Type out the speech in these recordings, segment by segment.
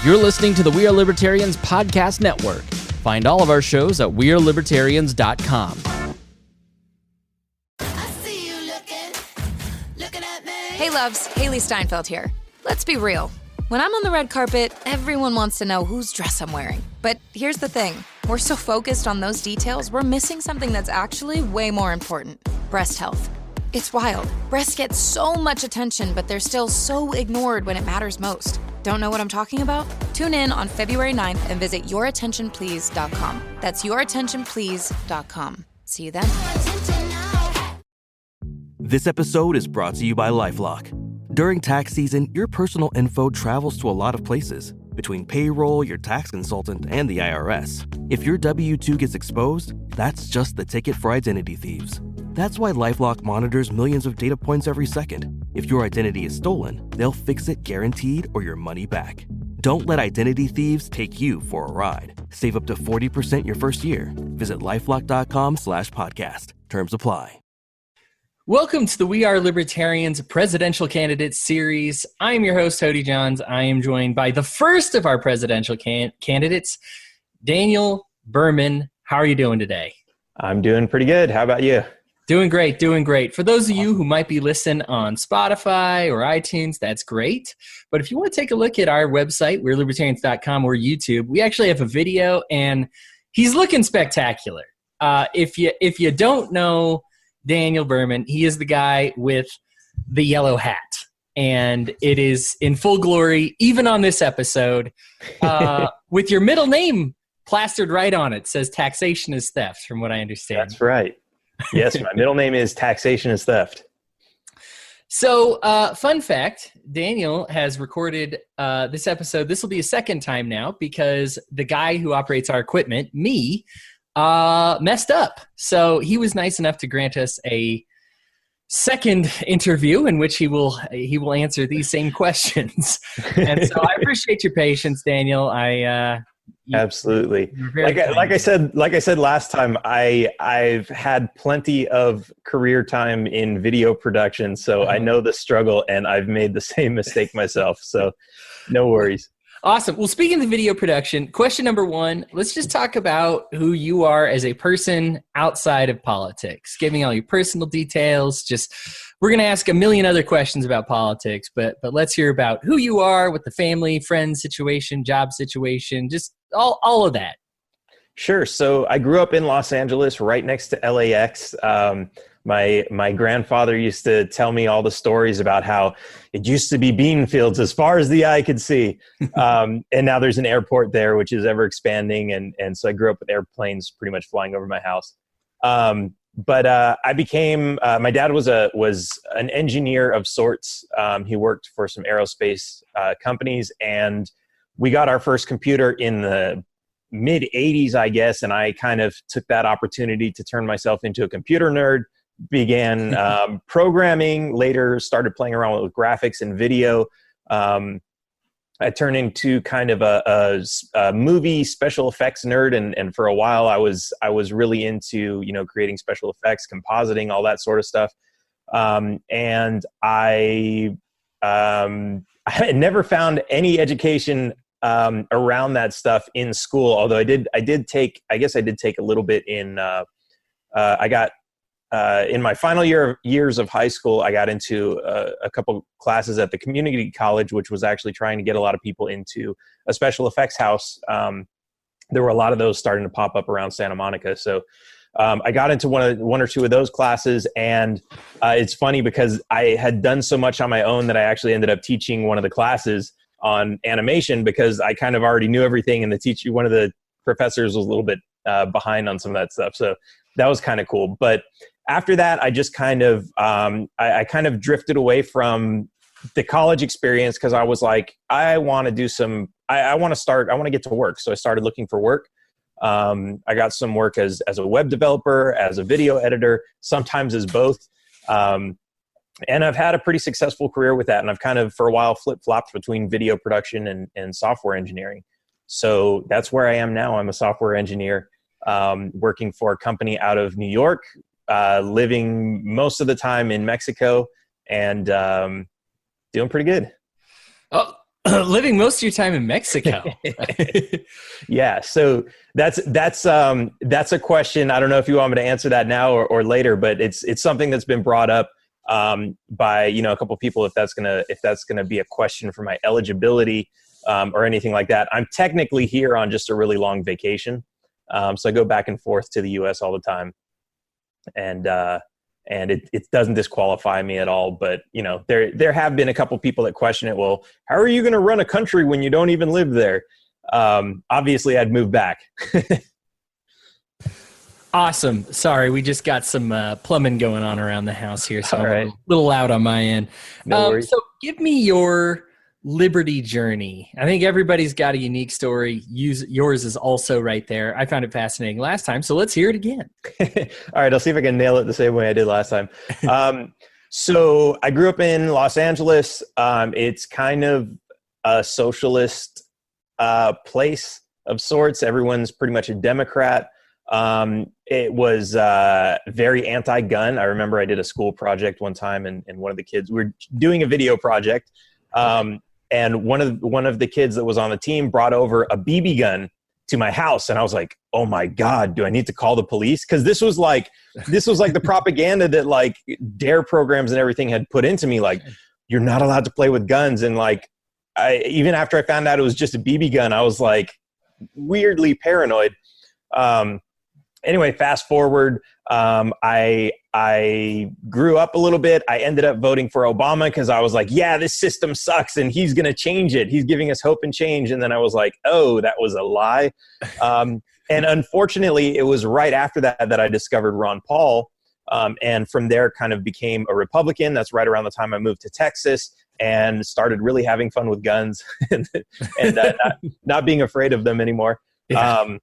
You're listening to the We Are Libertarians podcast network. Find all of our shows at wearelibertarians.com. Hey loves, Haley Steinfeld here. Let's be real. When I'm on the red carpet, everyone wants to know whose dress I'm wearing. But here's the thing. We're so focused on those details, we're missing something that's actually way more important. Breast health. It's wild. Breasts get so much attention, but they're still so ignored when it matters most. Don't know what I'm talking about? Tune in on February 9th and visit yourattentionplease.com. That's yourattentionplease.com. See you then. This episode is brought to you by LifeLock. During tax season, your personal info travels to a lot of places. Between payroll, your tax consultant, and the IRS. If your W-2 gets exposed, that's just the ticket for identity thieves. That's why LifeLock monitors millions of data points every second. If your identity is stolen, they'll fix it guaranteed or your money back. Don't let identity thieves take you for a ride. Save up to 40% your first year. Visit LifeLock.com/podcast. Terms apply. Welcome to the We Are Libertarians Presidential Candidates Series. I am your host, Hody Johns. I am joined by the first of our presidential candidates, Daniel Behrman. How are you doing today? I'm doing pretty good. How about you? Doing great, doing great. For those of you who might be listening on Spotify or iTunes, that's great. But if you want to take a look at our website, we'relibertarians.com or YouTube, we actually have a video, and he's looking spectacular. If you don't know Daniel Behrman, he is the guy with the yellow hat, and it is in full glory, even on this episode, with your middle name plastered right on it. It says taxation is theft, from what I understand. That's right. Yes, my middle name is Taxation is Theft. So, fun fact, Daniel has recorded this episode. This will be a second time now because the guy who operates our equipment, me, messed up. So he was nice enough to grant us a second interview in which he will answer these same questions. And so I appreciate your patience, Daniel. Absolutely. Like I said last time, I've had plenty of career time in video production, so I know the struggle, and I've made the same mistake myself. So no worries. Awesome. Well, speaking of video production, question number one, let's just talk about who you are as a person outside of politics. Give me all your personal details. We're going to ask a million other questions about politics, but let's hear about who you are with the family, friends situation, job situation, just all of that. Sure. So I grew up in Los Angeles, right next to LAX. My grandfather used to tell me all the stories about how it used to be bean fields as far as the eye could see. And now there's an airport there, which is ever expanding. And so I grew up with airplanes pretty much flying over my house. But I became, my dad was an engineer of sorts. He worked for some aerospace companies, and we got our first computer in the mid 80s, I guess. And I kind of took that opportunity to turn myself into a computer nerd, began programming, later started playing around with graphics and video. I turned into kind of a movie special effects nerd, and for a while I was really into creating special effects, compositing, all that sort of stuff. And I never found any education around that stuff in school. Although I did take a little bit in. I got in my final years of high school, I got into a couple classes at the community college, which was actually trying to get a lot of people into a special effects house. There were a lot of those starting to pop up around Santa Monica. So I got into one or two of those classes, and it's funny because I had done so much on my own that I actually ended up teaching one of the classes on animation because I kind of already knew everything, and one of the professors was a little bit behind on some of that stuff. So that was kind of cool. But after that, I just kind of, I kind of drifted away from the college experience because I was like, I want to get to work. So I started looking for work. I got some work as a web developer, as a video editor, sometimes as both. And I've had a pretty successful career with that. And I've kind of, for a while, flip-flopped between video production and software engineering. So that's where I am now. I'm a software engineer working for a company out of New York, living most of the time in Mexico, and doing pretty good. Oh, Living most of your time in Mexico. Yeah. So that's a question. I don't know if you want me to answer that now or later, but it's something that's been brought up by, a couple of people, if that's gonna be a question for my eligibility or anything like that. I'm technically here on just a really long vacation. So I go back and forth to the US all the time, and it doesn't disqualify me at all. But, there have been a couple people that question it. Well, how are you going to run a country when you don't even live there? Obviously I'd move back. Awesome. Sorry, we just got some plumbing going on around the house here, so All I'm right. a little loud on my end. No worries. So give me your liberty journey. I think everybody's got a unique story. Yours is also right there. I found it fascinating last time, so let's hear it again. All right, I'll see if I can nail it the same way I did last time. So I grew up in Los Angeles. It's kind of a socialist place of sorts. Everyone's pretty much a Democrat. It was very anti-gun. I remember I did a school project one time, and one of the kids, we were doing a video project, and one of the kids that was on the team brought over a BB gun to my house, and I was like, "Oh my God, do I need to call the police?" Because this was like the propaganda that like DARE programs and everything had put into me, like you're not allowed to play with guns, and like even after I found out it was just a BB gun, I was like weirdly paranoid. Anyway, fast forward, I grew up a little bit. I ended up voting for Obama because I was like, yeah, this system sucks and he's going to change it. He's giving us hope and change. And then I was like, oh, that was a lie. And unfortunately, it was right after that I discovered Ron Paul. And from there kind of became a Republican. That's right around the time I moved to Texas and started really having fun with guns and not being afraid of them anymore. Yeah.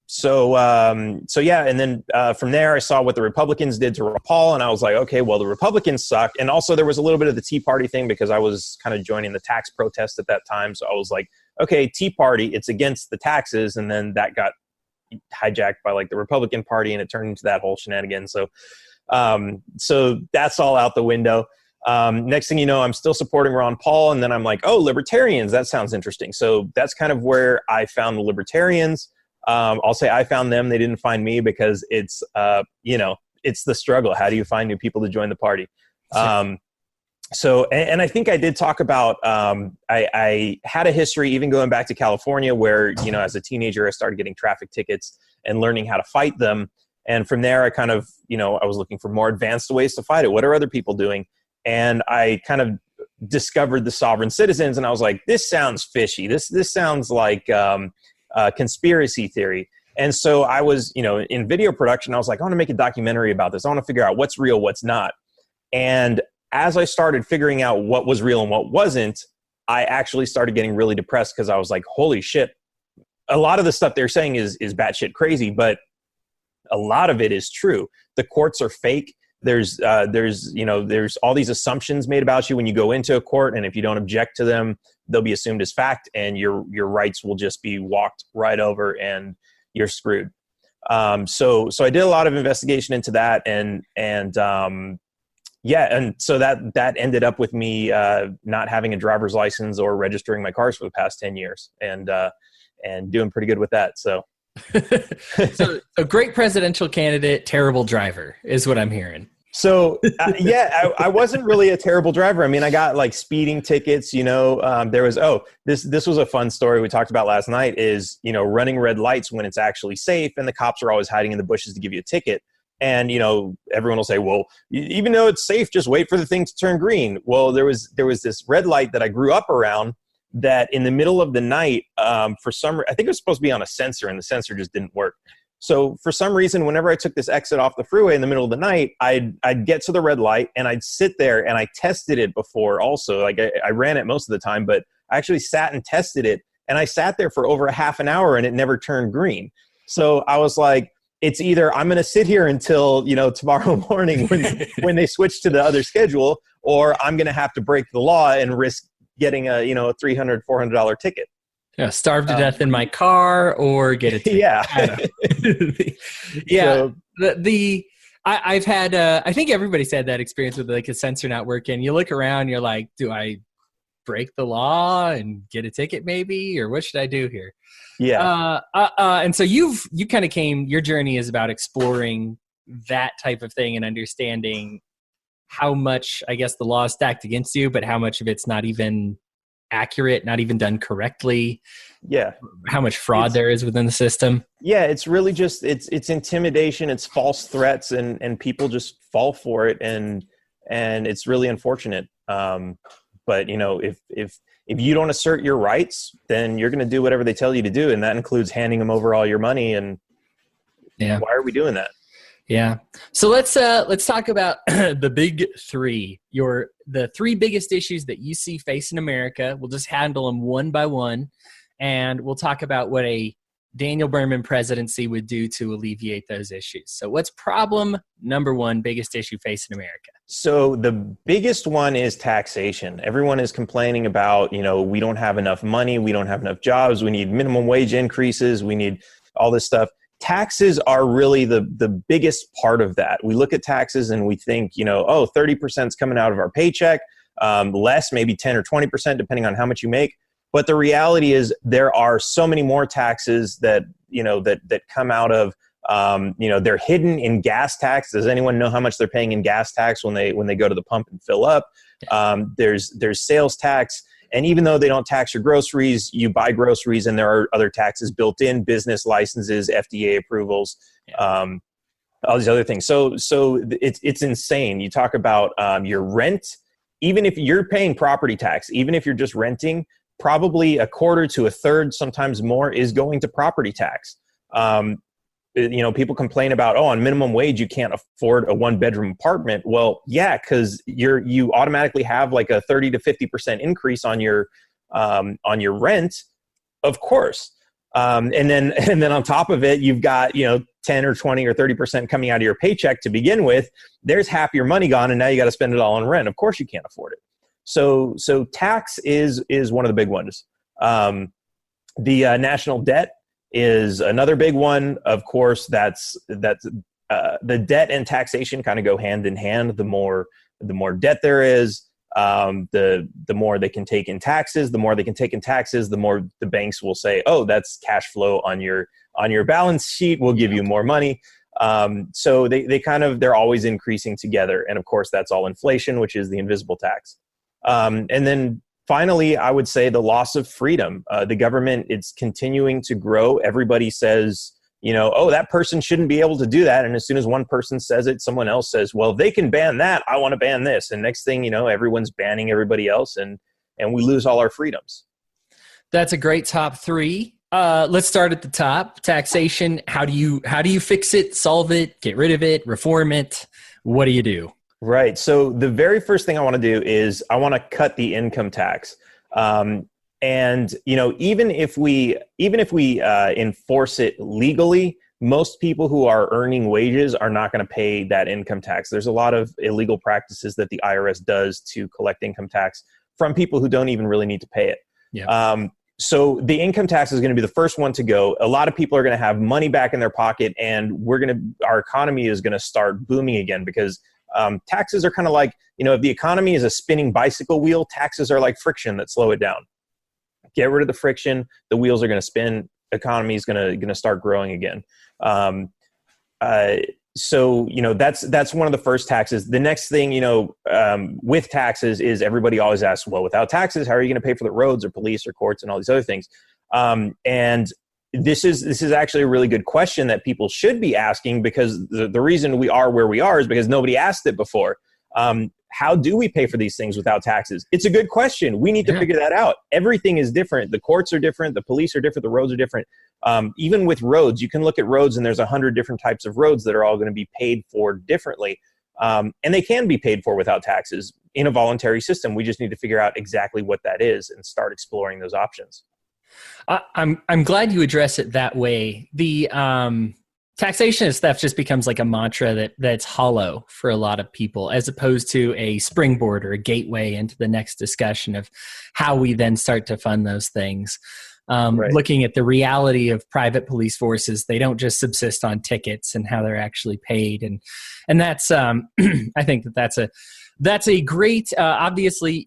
So yeah. And then from there, I saw what the Republicans did to Ron Paul, and I was like, okay, well, the Republicans suck. And also there was a little bit of the Tea Party thing because I was kind of joining the tax protest at that time. So I was like, okay, Tea Party, it's against the taxes. And then that got hijacked by like the Republican Party, and it turned into that whole shenanigan. So that's all out the window. Next thing you know, I'm still supporting Ron Paul, and then I'm like, oh, libertarians, that sounds interesting. So that's kind of where I found the libertarians. I'll say I found them. They didn't find me because it's the struggle. How do you find new people to join the party? So I think I did talk about, I had a history even going back to California where, as a teenager, I started getting traffic tickets and learning how to fight them. And from there, I kind of, I was looking for more advanced ways to fight it. What are other people doing? And I kind of discovered the sovereign citizens, and I was like, this sounds fishy. This sounds like conspiracy theory. And so I was, in video production, I was like, I want to make a documentary about this. I want to figure out what's real, what's not. And as I started figuring out what was real and what wasn't, I actually started getting really depressed because I was like, holy shit. A lot of the stuff they're saying is batshit crazy, but a lot of it is true. The courts are fake. There's all these assumptions made about you when you go into a court, and if you don't object to them, they'll be assumed as fact, and your rights will just be walked right over, and you're screwed. So I did a lot of investigation into that, and so that ended up with me not having a driver's license or registering my cars for the past 10 years, and doing pretty good with that. So. So a great presidential candidate, terrible driver is what I'm hearing. So I wasn't really a terrible driver. I mean, I got like speeding tickets, there was, this was a fun story we talked about last night is, running red lights when it's actually safe, and the cops are always hiding in the bushes to give you a ticket. And, everyone will say, well, even though it's safe, just wait for the thing to turn green. Well, there was this red light that I grew up around that in the middle of the night, I think it was supposed to be on a sensor, and the sensor just didn't work. So for some reason, whenever I took this exit off the freeway in the middle of the night, I'd get to the red light and I'd sit there, and I tested it before also. Like I ran it most of the time, but I actually sat and tested it, and I sat there for over a half an hour and it never turned green. So I was like, it's either I'm going to sit here until, tomorrow morning when they switch to the other schedule, or I'm going to have to break the law and risk getting a $300, $400 ticket. Yeah, starve to death in my car or get a ticket. Yeah. Yeah. So, I've had, I think everybody's had that experience with like a sensor not working. You look around, you're like, do I break the law and get a ticket maybe, or what should I do here? Yeah. And so you kind of your journey is about exploring that type of thing and understanding how much, I guess, the law is stacked against you, but how much of it's not even accurate, not even done correctly. Yeah. How much fraud there is within the system. Yeah. It's really just, it's intimidation, it's false threats, and people just fall for it. And it's really unfortunate. But if you don't assert your rights, then you're going to do whatever they tell you to do. And that includes handing them over all your money. And why are we doing that? Yeah. So let's talk about the big three, the three biggest issues that you see facing America. We'll just handle them one by one, and we'll talk about what a Daniel Behrman presidency would do to alleviate those issues. So what's problem number one, biggest issue facing America? So the biggest one is taxation. Everyone is complaining about, we don't have enough money, we don't have enough jobs, we need minimum wage increases, we need all this stuff. Taxes are really the biggest part of that. We look at taxes and we think, 30% is coming out of our paycheck, less, maybe 10 or 20%, depending on how much you make. But the reality is there are so many more taxes that come out of, they're hidden in gas tax. Does anyone know how much they're paying in gas tax when they go to the pump and fill up? There's sales tax. And even though they don't tax your groceries, you buy groceries and there are other taxes built in, business licenses, FDA approvals, all these other things. So it's insane. You talk about your rent, even if you're paying property tax, even if you're just renting, probably a quarter to a third, sometimes more, is going to property tax. People complain about, on minimum wage, you can't afford a 1-bedroom apartment. Well, yeah, because you automatically have like a 30 to 50% increase on your rent, of course. And then on top of it, you've got 10 or 20 or 30% coming out of your paycheck to begin with. There's half your money gone, and now you got to spend it all on rent. Of course, you can't afford it. So tax is one of the big ones. The national debt is another big one. Of course, that's the debt and taxation kind of go hand in hand. The more debt there is, the more they can take in taxes. The more they can take in taxes, the more the banks will say, "Oh, that's cash flow on your balance sheet. We'll give you more money." So they're always increasing together. And of course, that's all inflation, which is the invisible tax. And then finally, I would say the loss of freedom. The government, it's continuing to grow. Everybody says, that person shouldn't be able to do that. And as soon as one person says it, someone else says, well, they can ban that, I want to ban this. And next thing you know, everyone's banning everybody else, and we lose all our freedoms. That's a great top three. Let's start at the top. Taxation. How do you fix it, solve it, get rid of it, reform it? What do you do? Right. So the very first thing I want to do is I want to cut the income tax. And even if we enforce it legally, most people who are earning wages are not going to pay that income tax. There's a lot of illegal practices that the IRS does to collect income tax from people who don't even really need to pay it. Yeah. So the income tax is going to be the first one to go. A lot of people are going to have money back in their pocket, and our economy is going to start booming again, because taxes are kind of like, if the economy is a spinning bicycle wheel, taxes are like friction that slow it down. Get rid of the friction, the wheels are going to spin, economy is going to start growing again. So that's one of the first taxes. The next thing, with taxes is everybody always asks, well, without taxes, how are you going to pay for the roads or police or courts and all these other things? And this is actually a really good question that people should be asking, because the reason we are where we are is because nobody asked it before. How do we pay for these things without taxes? It's a good question. We need to figure that out. Everything is different. The courts are different. The police are different. The roads are different. Even with roads, you can look at roads and there's 100 different types of roads that are all going to be paid for differently. And they can be paid for without taxes in a voluntary system. We just need to figure out exactly what that is and start exploring those options. I'm glad you address it that way. The taxation and stuff just becomes like a mantra that's hollow for a lot of people, as opposed to a springboard or a gateway into the next discussion of how we then start to fund those things. Right. looking at the reality of private police forces. They don't just subsist on tickets and how they're actually paid. And that's, I think that's a great, obviously,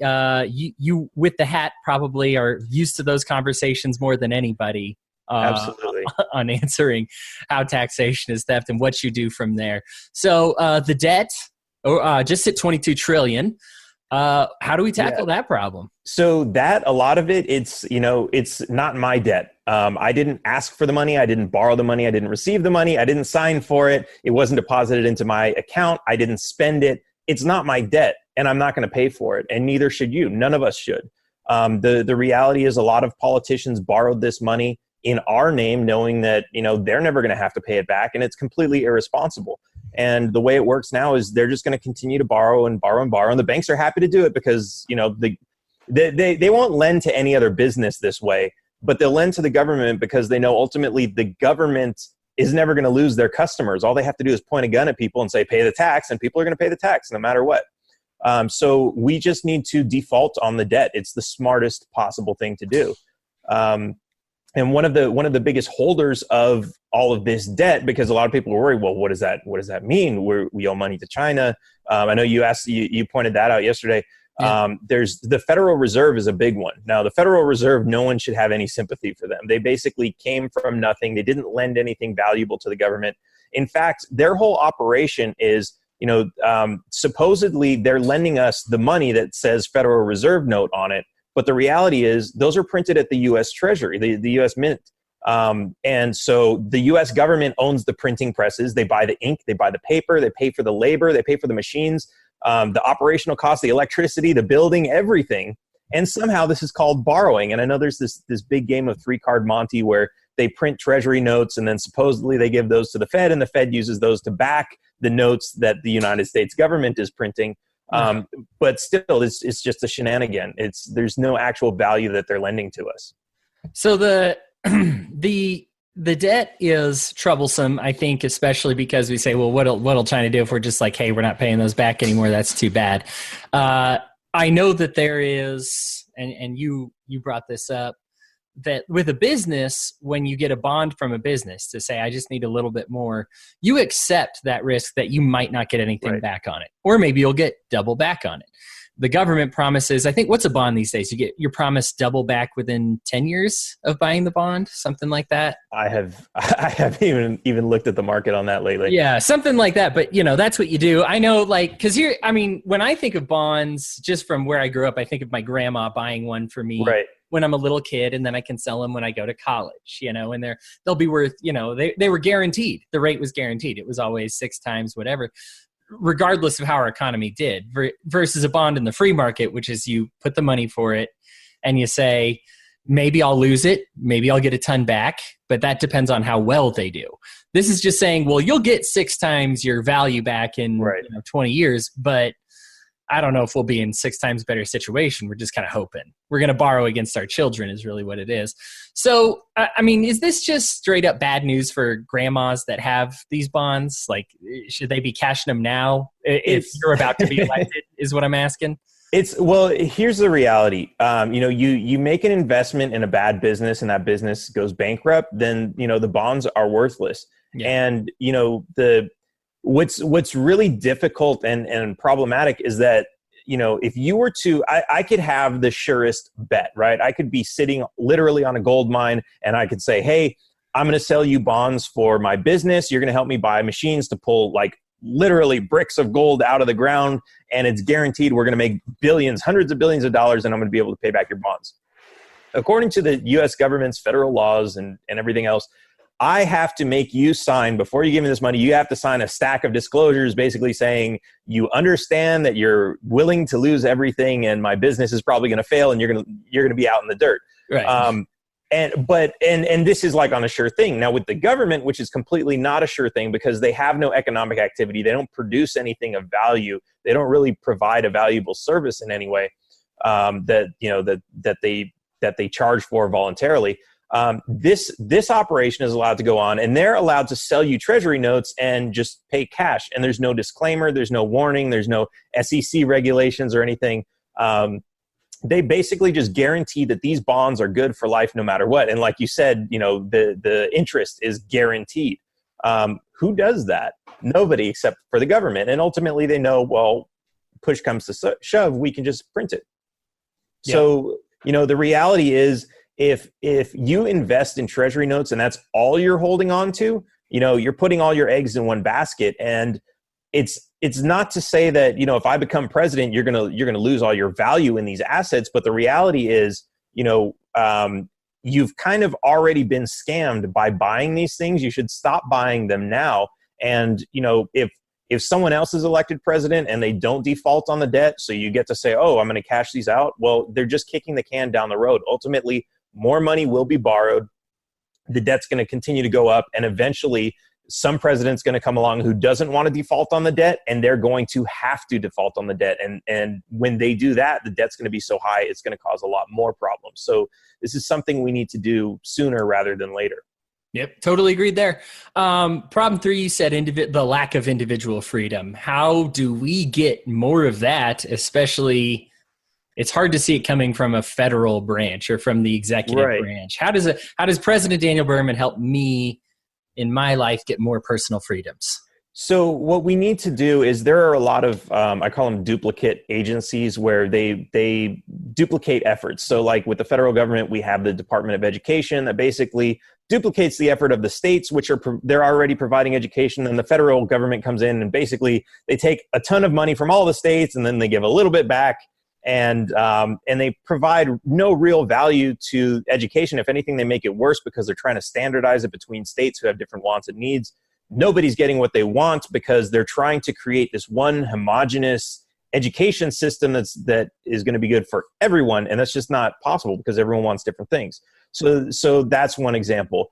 you with the hat probably are used to those conversations more than anybody. Absolutely. On answering how taxation is theft and what you do from there. So the debt, just at 22 trillion. How do we tackle that problem? So that a lot of it's not my debt. I didn't ask for the money. I didn't borrow the money. I didn't receive the money. I didn't sign for it. It wasn't deposited into my account. I didn't spend it. It's not my debt, and I'm not going to pay for it, and neither should you. None of us should. The reality is a lot of politicians borrowed this money in our name, knowing that they're never going to have to pay it back, and it's completely irresponsible. And the way it works now is they're just going to continue to borrow and borrow and borrow, and the banks are happy to do it because they won't lend to any other business this way, but they'll lend to the government because they know ultimately the government is never going to lose their customers. All they have to do is point a gun at people and say, pay the tax, and people are going to pay the tax no matter what. So we just need to default on the debt. It's the smartest possible thing to do. And one of the biggest holders of all of this debt, because a lot of people are worried, well, what does that mean? We owe money to China. I know you pointed that out yesterday. Yeah. There's the Federal Reserve is a big one. Now, the Federal Reserve, no one should have any sympathy for them. They basically came from nothing. They didn't lend anything valuable to the government. In fact, their whole operation is, supposedly they're lending us the money that says Federal Reserve note on it. But the reality is those are printed at the U.S. Treasury, the U.S. Mint. And so the U.S. government owns the printing presses. They buy the ink, they buy the paper, they pay for the labor, they pay for the machines, the operational costs, the electricity, the building, everything. And somehow this is called borrowing. And I know there's this big game of three-card Monte where they print Treasury notes and then supposedly they give those to the Fed, and the Fed uses those to back the notes that the United States government is printing. But still, it's just a shenanigan. There's no actual value that they're lending to us. So the debt is troublesome, I think, especially because we say, well, what'll China do if we're just like, hey, we're not paying those back anymore? That's too bad. I know that there is, and you brought this up, that with a business, when you get a bond from a business to say, I just need a little bit more, you accept that risk that you might not get anything back on it. Or maybe you'll get double back on it. The government promises, I think, what's a bond these days? You're promised double back within 10 years of buying the bond, something like that. I haven't even looked at the market on that lately. Yeah, something like that. But that's what you do. I know, because when I think of bonds, just from where I grew up, I think of my grandma buying one for me. Right. When I'm a little kid, and then I can sell them when I go to college, and they'll be worth, they were guaranteed. The rate was guaranteed. It was always 6 times whatever, regardless of how our economy did, versus a bond in the free market, which is you put the money for it and you say, maybe I'll lose it, maybe I'll get a ton back, but that depends on how well they do. This is just saying, well, you'll get 6 times your value back in 20 years, but I don't know if we'll be in 6 times better situation. We're just kind of hoping. We're going to borrow against our children is really what it is. So, is this just straight up bad news for grandmas that have these bonds? Like, should they be cashing them now if you're about to be elected is what I'm asking? Here's the reality. You make an investment in a bad business and that business goes bankrupt, then, the bonds are worthless. Yeah. And, What's really difficult and problematic is that, if you were to, I could have the surest bet, right? I could be sitting literally on a gold mine and I could say, hey, I'm going to sell you bonds for my business. You're going to help me buy machines to pull like literally bricks of gold out of the ground. And it's guaranteed we're going to make billions, hundreds of billions of dollars, and I'm going to be able to pay back your bonds. According to the U.S. government's federal laws and everything else, I have to make you sign, before you give me this money, you have to sign a stack of disclosures basically saying you understand that you're willing to lose everything and my business is probably going to fail and you're going to be out in the dirt. Right. And this is like on a sure thing. Now with the government, which is completely not a sure thing because they have no economic activity, they don't produce anything of value, they don't really provide a valuable service in any way that they charge for voluntarily. This operation is allowed to go on, and they're allowed to sell you treasury notes and just pay cash. And there's no disclaimer, there's no warning, there's no SEC regulations or anything. they basically just guarantee that these bonds are good for life no matter what. And like you said, the interest is guaranteed. Who does that? Nobody except for the government. And ultimately they know, well, push comes to shove, we can just print it. Yeah. So, the reality is if you invest in treasury notes and that's all you're holding on to, you're putting all your eggs in one basket. And it's not to say that, if I become president, you're going to lose all your value in these assets. But the reality is, you've kind of already been scammed by buying these things. You should stop buying them now. And, if someone else is elected president and they don't default on the debt, so you get to say, oh, I'm going to cash these out. Well, they're just kicking the can down the road. Ultimately, more money will be borrowed. The debt's going to continue to go up. And eventually, some president's going to come along who doesn't want to default on the debt, and they're going to have to default on the debt. And when they do that, the debt's going to be so high, it's going to cause a lot more problems. So this is something we need to do sooner rather than later. Yep, totally agreed there. Problem 3, you said the lack of individual freedom. How do we get more of that? Especially, it's hard to see it coming from a federal branch or from the executive branch. How does President Daniel Behrman help me in my life get more personal freedoms? So what we need to do is there are a lot of, I call them duplicate agencies, where they duplicate efforts. So like with the federal government, we have the Department of Education that basically duplicates the effort of the states, which they're already providing education. And the federal government comes in and basically they take a ton of money from all the states and then they give a little bit back. And they provide no real value to education. If anything, they make it worse because they're trying to standardize it between states who have different wants and needs. Nobody's getting what they want because they're trying to create this one homogenous education system that is going to be good for everyone. And that's just not possible because everyone wants different things. So that's one example.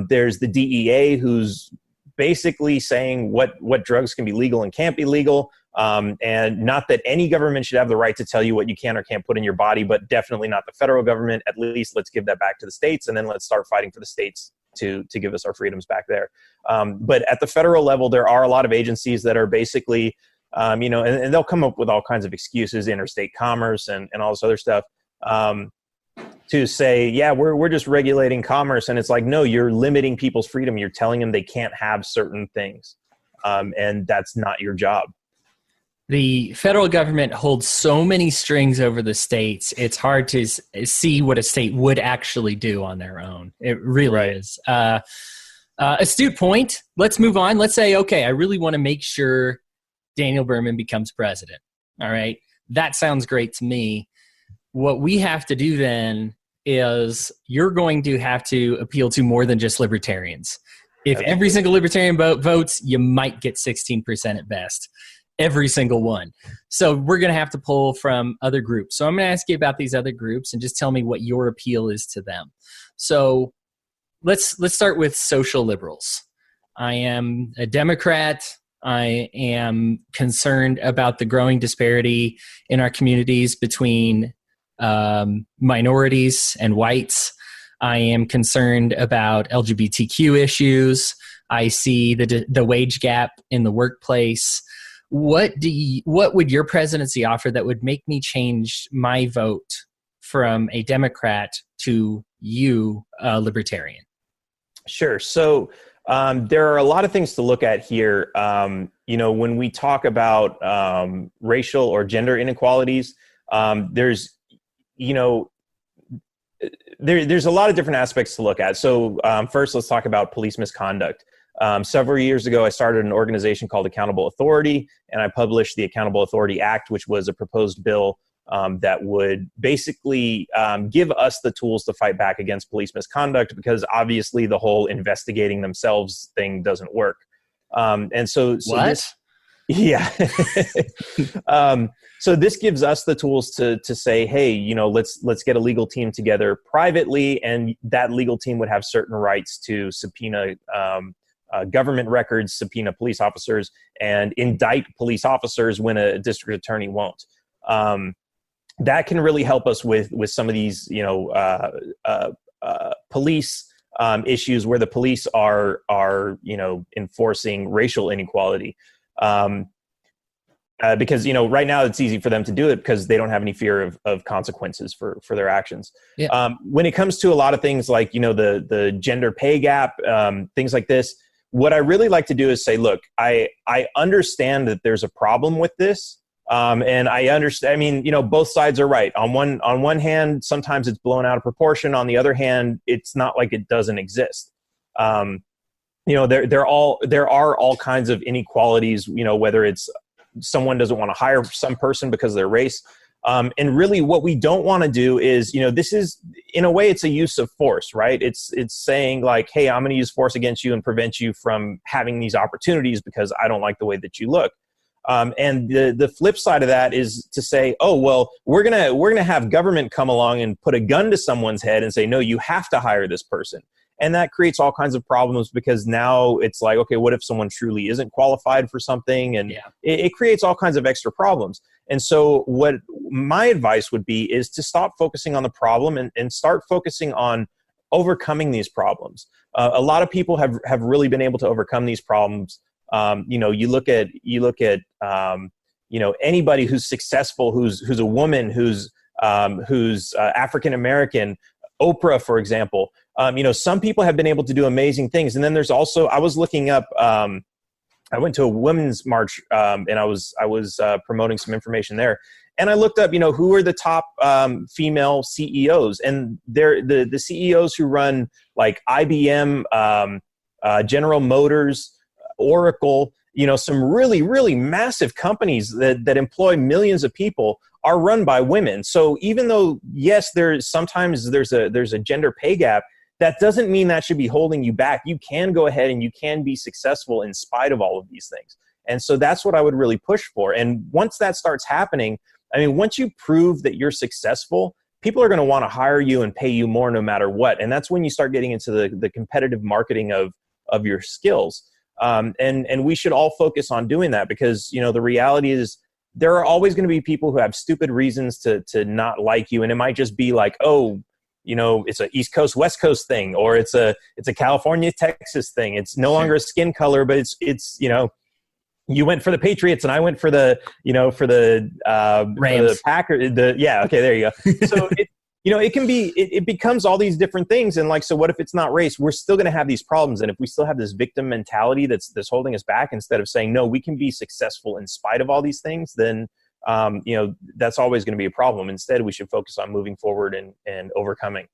There's the DEA, who's basically saying what drugs can be legal and can't be legal. And not that any government should have the right to tell you what you can or can't put in your body, but definitely not the federal government. At least let's give that back to the states, and then let's start fighting for the states to give us our freedoms back there. But at the federal level, there are a lot of agencies that are basically, and they'll come up with all kinds of excuses, interstate commerce and all this other stuff, to say, yeah, we're just regulating commerce. And it's like, no, you're limiting people's freedom. You're telling them they can't have certain things. And that's not your job. The federal government holds so many strings over the states, it's hard to see what a state would actually do on their own. It really is. Astute point. Let's move on. Let's say, okay, I really want to make sure Daniel Behrman becomes president. All right. That sounds great to me. What we have to do then is you're going to have to appeal to more than just libertarians. If every single libertarian votes, you might get 16% at best. Every single one. So we're going to have to pull from other groups. So I'm going to ask you about these other groups and just tell me what your appeal is to them. So let's start with social liberals. I am a Democrat. I am concerned about the growing disparity in our communities between minorities and whites. I am concerned about LGBTQ issues. I see the wage gap in the workplace. What would your presidency offer that would make me change my vote from a Democrat to you, a libertarian? Sure. So there are a lot of things to look at here. When we talk about racial or gender inequalities, there's a lot of different aspects to look at. So first, let's talk about police misconduct. Several years ago, I started an organization called Accountable Authority, and I published the Accountable Authority Act, which was a proposed bill that would basically give us the tools to fight back against police misconduct, because obviously the whole investigating themselves thing doesn't work. So this gives us the tools to say, hey, let's get a legal team together privately, and that legal team would have certain rights to subpoena government records, subpoena police officers, and indict police officers when a district attorney won't. That can really help us with some of these, police issues where the police are enforcing racial inequality. because, right now it's easy for them to do it because they don't have any fear of consequences for their actions. Yeah. When it comes to a lot of things like, the gender pay gap, things like this, what I really like to do is say, look, I understand that there's a problem with this. And I understand, both sides are right. On one hand, sometimes it's blown out of proportion. On the other hand, it's not like it doesn't exist. There are all kinds of inequalities, whether it's someone doesn't want to hire some person because of their race. And really what we don't want to do is, this is, in a way, it's a use of force, right? It's saying like, hey, I'm going to use force against you and prevent you from having these opportunities because I don't like the way that you look. And the flip side of that is to say, oh, well, we're going to have government come along and put a gun to someone's head and say, no, you have to hire this person. And that creates all kinds of problems because now it's like, okay, what if someone truly isn't qualified for something? And it creates all kinds of extra problems. And so what my advice would be is to stop focusing on the problem and start focusing on overcoming these problems. A lot of people have really been able to overcome these problems. You look at anybody who's successful, who's a woman, who's African American, Oprah, for example. Some people have been able to do amazing things. And then there's also, I was looking up, I went to a women's march and I was promoting some information there. And I looked up, who are the top female CEOs, and they're the CEOs who run like IBM, General Motors, Oracle, some really, really massive companies that employ millions of people are run by women. So even though, yes, there's a gender pay gap, that doesn't mean that should be holding you back. You can go ahead and you can be successful in spite of all of these things. And so that's what I would really push for. And once that starts happening, once you prove that you're successful, people are going to want to hire you and pay you more no matter what. And that's when you start getting into the competitive marketing of your skills. And we should all focus on doing that because, the reality is there are always going to be people who have stupid reasons to not like you. And it might just be like, oh, it's a East Coast, West Coast thing, or it's a California, Texas thing. It's no longer a skin color, but it's you went for the Patriots and I went for the Rams, for the Packers. Okay, there you go. So it becomes all these different things. And like, so what if it's not race? We're still going to have these problems. And if we still have this victim mentality that's holding us back, instead of saying, no, we can be successful in spite of all these things, then that's always going to be a problem. Instead, we should focus on moving forward and overcoming.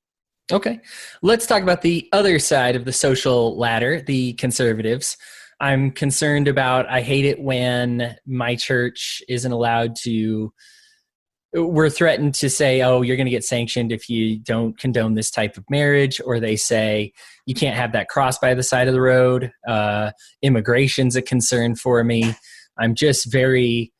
Okay. Let's talk about the other side of the social ladder, the conservatives. I'm concerned about, I hate it when my church isn't allowed to, we're threatened to say, oh, you're going to get sanctioned if you don't condone this type of marriage, or they say you can't have that cross by the side of the road. Immigration's a concern for me. I'm very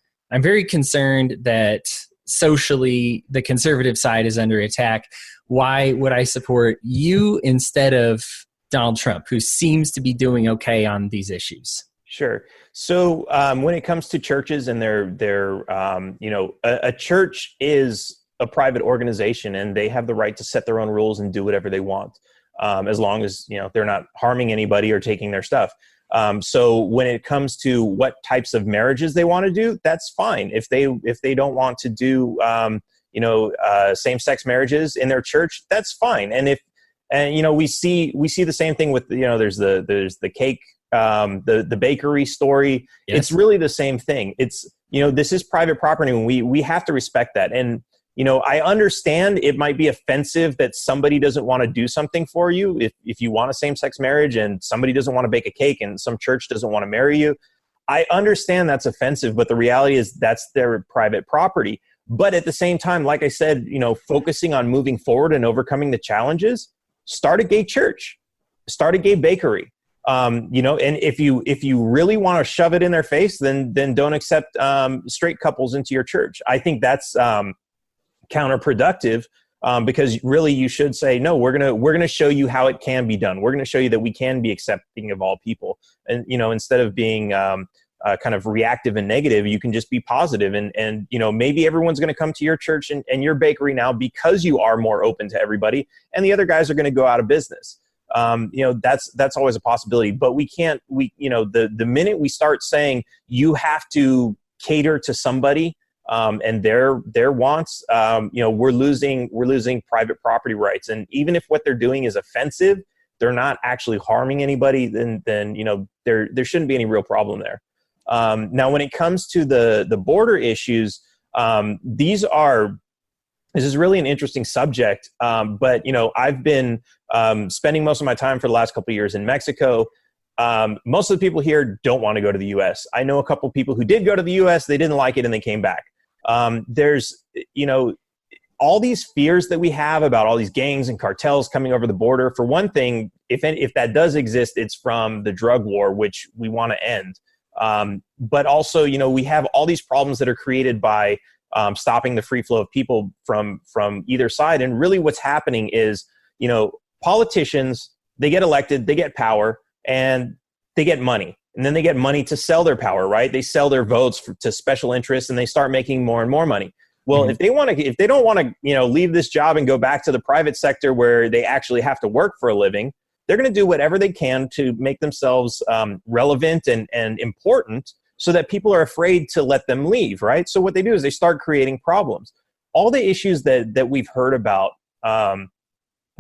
concerned that socially the conservative side is under attack. Why would I support you instead of Donald Trump, who seems to be doing okay on these issues? Sure. So when it comes to churches and a church is a private organization and they have the right to set their own rules and do whatever they want, as long as, they're not harming anybody or taking their stuff. So when it comes to what types of marriages they want to do, that's fine. If they don't want to do, same-sex marriages in their church, that's fine. And we see the same thing with, there's the cake, the bakery story. Yes. It's really the same thing. It's, this is private property and we have to respect that. And, I understand it might be offensive that somebody doesn't want to do something for you. If you want a same-sex marriage and somebody doesn't want to bake a cake and some church doesn't want to marry you, I understand that's offensive, but the reality is that's their private property. But at the same time, like I said, focusing on moving forward and overcoming the challenges, start a gay church, start a gay bakery. And if you really want to shove it in their face, then don't accept straight couples into your church. I think that's counterproductive, because really you should say, no, we're gonna show you how it can be done. We're gonna show you that we can be accepting of all people, and instead of being kind of reactive and negative, you can just be positive. And maybe everyone's going to come to your church and your bakery now because you are more open to everybody, and the other guys are going to go out of business. That's always a possibility, but the minute we start saying you have to cater to somebody and their wants, we're losing private property rights. And even if what they're doing is offensive, they're not actually harming anybody, then there shouldn't be any real problem there. Now, when it comes to the border issues, this is really an interesting subject. But I've been spending most of my time for the last couple of years in Mexico. Most of the people here don't want to go to the U.S. I know a couple of people who did go to the U.S. They didn't like it and they came back. There's all these fears that we have about all these gangs and cartels coming over the border. For one thing, if that does exist, it's from the drug war, which we want to end. But also, we have all these problems that are created by stopping the free flow of people from either side. And really what's happening is, politicians, they get elected, they get power, and they get money. And then they get money to sell their power, right? They sell their votes to special interests, and they start making more and more money. Well, if they don't want to, leave this job and go back to the private sector where they actually have to work for a living, they're going to do whatever they can to make themselves relevant and important so that people are afraid to let them leave, right? So what they do is they start creating problems. All the issues that we've heard about,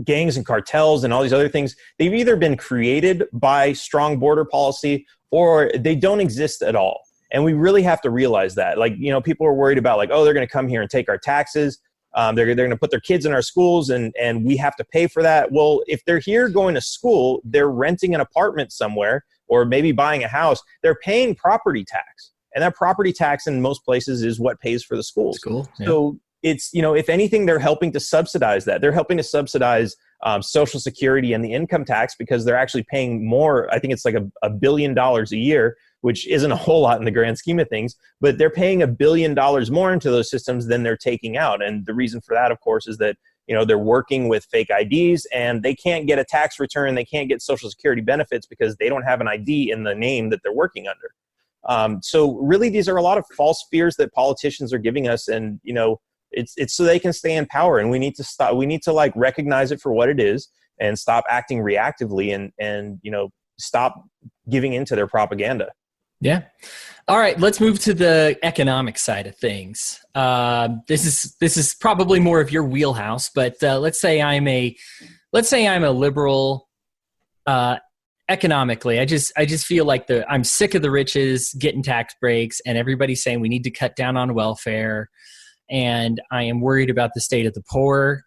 gangs and cartels and all these other things, they've either been created by strong border policy or they don't exist at all. And we really have to realize that. People are worried about they're going to come here and take our taxes. They're going to put their kids in our schools and we have to pay for that. Well, if they're here going to school, they're renting an apartment somewhere or maybe buying a house, they're paying property tax. And that property tax in most places is what pays for the schools. Cool. Yeah. So it's, if anything, they're helping to subsidize that. They're helping to subsidize Social Security and the income tax because they're actually paying more. I think it's like $1 billion a year, which isn't a whole lot in the grand scheme of things, but they're paying $1 billion more into those systems than they're taking out. And the reason for that, of course, is that, they're working with fake IDs and they can't get a tax return. They can't get Social Security benefits because they don't have an ID in the name that they're working under. So really, these are a lot of false fears that politicians are giving us. And, it's so they can stay in power, and we need to stop. We need to recognize it for what it is and stop acting reactively and stop giving into their propaganda. Yeah. All right. Let's move to the economic side of things. This is probably more of your wheelhouse, but let's say I'm a liberal. Economically, I just feel like I'm sick of the riches getting tax breaks, and everybody's saying we need to cut down on welfare. And I am worried about the state of the poor,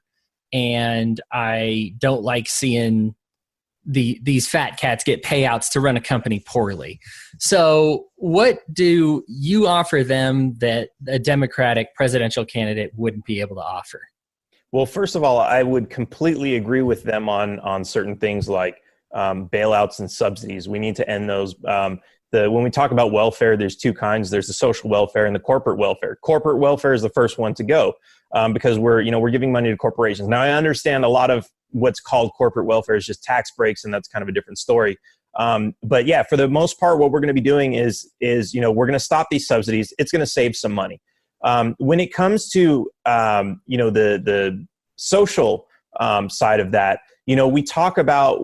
and I don't like seeing these fat cats get payouts to run a company poorly. So what do you offer them that a Democratic presidential candidate wouldn't be able to offer? Well, first of all, I would completely agree with them on certain things like bailouts and subsidies. We need to end those. When we talk about welfare, there's two kinds. There's the social welfare and the corporate welfare. Corporate welfare is the first one to go because we're giving money to corporations. Now, I understand a lot of what's called corporate welfare is just tax breaks, and that's kind of a different story. But yeah, for the most part, what we're going to be doing is we're going to stop these subsidies. It's going to save some money. When it comes to the social side of that, we talk about,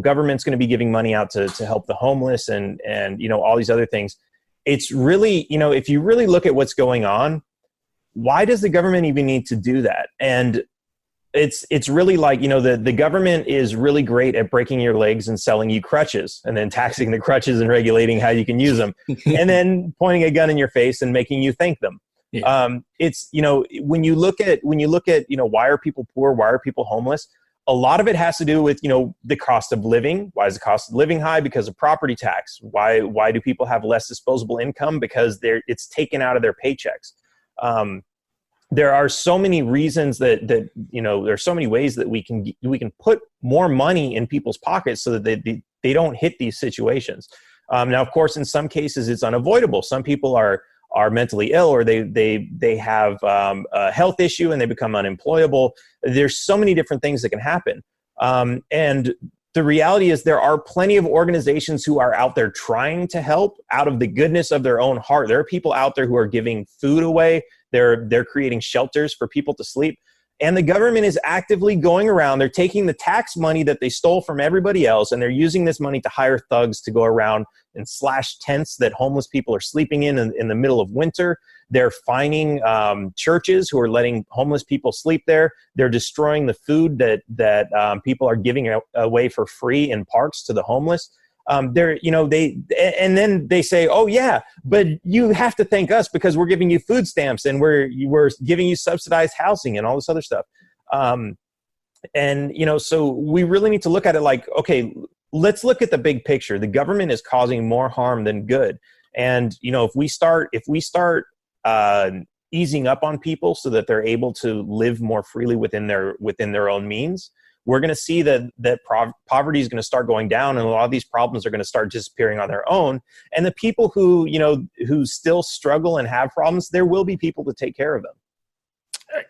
government's going to be giving money out to help the homeless and all these other things. It's really, if you really look at what's going on, why does the government even need to do that? And it's really like, the government is really great at breaking your legs and selling you crutches and then taxing the crutches and regulating how you can use them and then pointing a gun in your face and making you thank them. Yeah. It's, when you look at, why are people poor? Why are people homeless? A lot of it has to do with, the cost of living. Why is the cost of living high? Because of property tax. Why do people have less disposable income? Because it's taken out of their paychecks. There are so many reasons that there are so many ways that we can put more money in people's pockets so that they don't hit these situations. Now, of course, in some cases it's unavoidable. Some people are mentally ill, or they have a health issue and they become unemployable. There's so many different things that can happen. And the reality is there are plenty of organizations who are out there trying to help out of the goodness of their own heart. There are people out there who are giving food away. They're creating shelters for people to sleep. And the government is actively going around. They're taking the tax money that they stole from everybody else, and they're using this money to hire thugs to go around and slash tents that homeless people are sleeping in the middle of winter. They're fining churches who are letting homeless people sleep there. They're destroying the food that people are giving away for free in parks to the homeless. And then they say, oh yeah, but you have to thank us because we're giving you food stamps and we're giving you subsidized housing and all this other stuff. So we really need to look at it like, okay, let's look at the big picture. The government is causing more harm than good. And, if we start easing up on people so that they're able to live more freely within their own means, we're going to see that poverty is going to start going down, and a lot of these problems are going to start disappearing on their own. And the people who still struggle and have problems, there will be people to take care of them.